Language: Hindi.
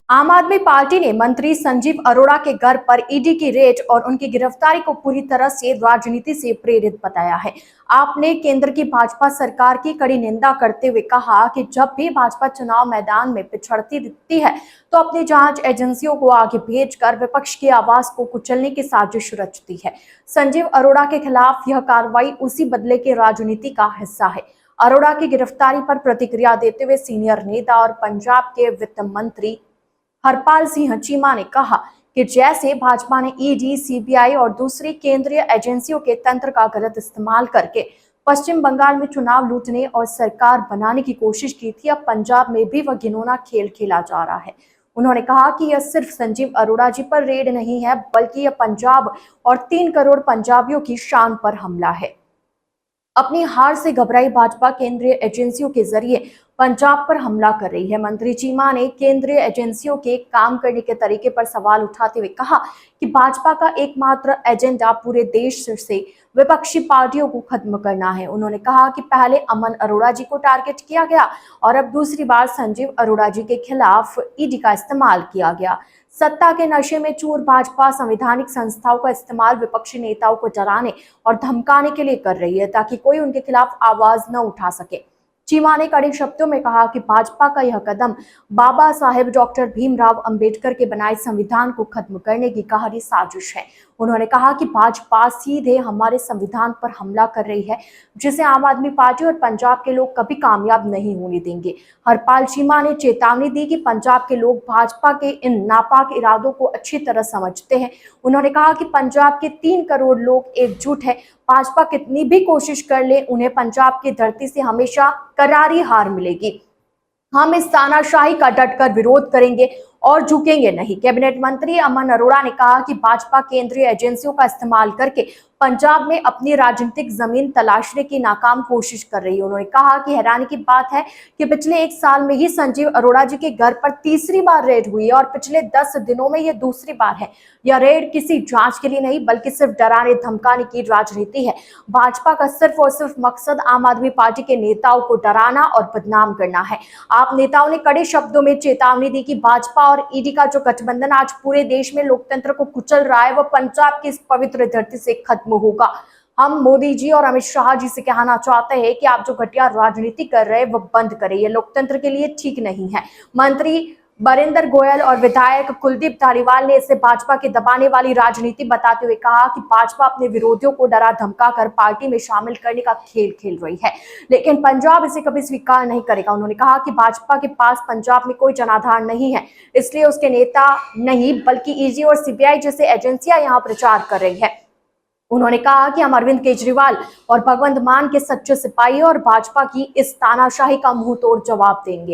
आम आदमी पार्टी ने मंत्री संजीव अरोड़ा के घर पर ईडी की रेड और उनकी गिरफ्तारी को पूरी तरह से राजनीति से प्रेरित बताया है। आपने केंद्र की भाजपा सरकार की कड़ी निंदा करते हुए कहा कि जब भी भाजपा चुनाव मैदान में पिछड़ती दिखती है तो अपनी जांच एजेंसियों को आगे भेजकर विपक्ष की आवाज को कुचलने की साजिश रचती है। संजीव अरोड़ा के खिलाफ यह कार्रवाई उसी बदले की राजनीति का हिस्सा है। अरोड़ा की गिरफ्तारी पर प्रतिक्रिया देते हुए सीनियर नेता और पंजाब के वित्त मंत्री हरपाल सिंह चीमा ने कहा कि जैसे भाजपा ने ईडी, सीबीआई और दूसरी केंद्रीय एजेंसियों के तंत्र का गलत इस्तेमाल करके पश्चिम बंगाल में चुनाव लूटने और सरकार बनाने की कोशिश की थी, अब पंजाब में भी वह घिनौना खेल खेला जा रहा है। उन्होंने कहा कि यह सिर्फ संजीव अरोड़ा जी पर रेड नहीं है, बल्कि यह पंजाब और 3 करोड़ पंजाबियों की शान पर हमला है। अपनी हार से घबराई भाजपा केंद्रीय एजेंसियों के जरिए पंजाब पर हमला कर रही है। मंत्री चीमा ने केंद्रीय एजेंसियों के काम करने के तरीके पर सवाल उठाते हुए कहा कि भाजपा का एकमात्र एजेंडा पूरे देश से विपक्षी पार्टियों को खत्म करना है। उन्होंने कहा कि पहले अमन अरोड़ा जी को टारगेट किया गया और अब दूसरी बार संजीव अरोड़ा जी के खिलाफ ईडी का इस्तेमाल किया गया। सत्ता के नशे में चूर भाजपा संवैधानिक संस्थाओं का इस्तेमाल विपक्षी नेताओं को डराने और धमकाने के लिए कर रही है ताकि कोई उनके खिलाफ आवाज न उठा सके। चीमा ने कड़े शब्दों में कहा कि भाजपा का यह कदम बाबा साहेब डॉक्टर भीमराव अंबेडकर के बनाए संविधान को खत्म करने की गहरी साजिश है। उन्होंने कहा कि भाजपा सीधे हमारे संविधान पर हमला कर रही है, जिसे आम आदमी पार्टी और पंजाब के लोग कभी कामयाब नहीं होने देंगे। हरपाल चीमा ने चेतावनी दी कि पंजाब के लोग भाजपा के इन नापाक इरादों को अच्छी तरह समझते हैं। उन्होंने कहा कि पंजाब के 3 करोड़ लोग एकजुट है। भाजपा कितनी भी कोशिश कर ले, उन्हें पंजाब की धरती से हमेशा करारी हार मिलेगी। हम इस तानाशाही का डटकर विरोध करेंगे और झुकेंगे नहीं। कैबिनेट मंत्री अमन अरोड़ा ने कहा कि भाजपा केंद्रीय एजेंसियों का इस्तेमाल करके पंजाब में अपनी राजनीतिक जमीन तलाशने की नाकाम कोशिश कर रही है। उन्होंने कहा कि हैरानी की बात है कि पिछले 1 साल में ही संजीव अरोड़ा जी के घर पर तीसरी बार रेड हुई है और पिछले 10 दिनों में यह दूसरी बार है। यह रेड किसी जांच के लिए नहीं, बल्कि सिर्फ डराने धमकाने की राजनीति है। भाजपा का सिर्फ और सिर्फ मकसद आम आदमी पार्टी के नेताओं को डराना और बदनाम करना है। आप नेताओं ने कड़े शब्दों में चेतावनी दी कि भाजपा और ईडी का जो गठबंधन आज पूरे देश में लोकतंत्र को कुचल रहा है, वह पंजाब की इस पवित्र धरती से खत्म होगा। हम मोदी जी और अमित शाह जी से कहना चाहते हैं कि आप जो घटिया राजनीति कर रहे हैं वह बंद करें, यह लोकतंत्र के लिए ठीक नहीं है। मंत्री बरिंदर गोयल और विधायक कुलदीप धालीवाल ने इसे भाजपा की दबाने वाली राजनीति बताते हुए कहा कि भाजपा अपने विरोधियों को डरा धमका कर पार्टी में शामिल करने का खेल खेल रही है, लेकिन पंजाब इसे कभी स्वीकार नहीं करेगा। उन्होंने कहा कि भाजपा के पास पंजाब में कोई जनाधार नहीं है, इसलिए उसके नेता नहीं बल्कि ईडी और सीबीआई जैसे एजेंसियां यहाँ प्रचार कर रही है। उन्होंने कहा कि हम अरविंद केजरीवाल और भगवंत मान के सच्चे सिपाही और भाजपा की इस तानाशाही का मुंह तोड़ जवाब देंगे।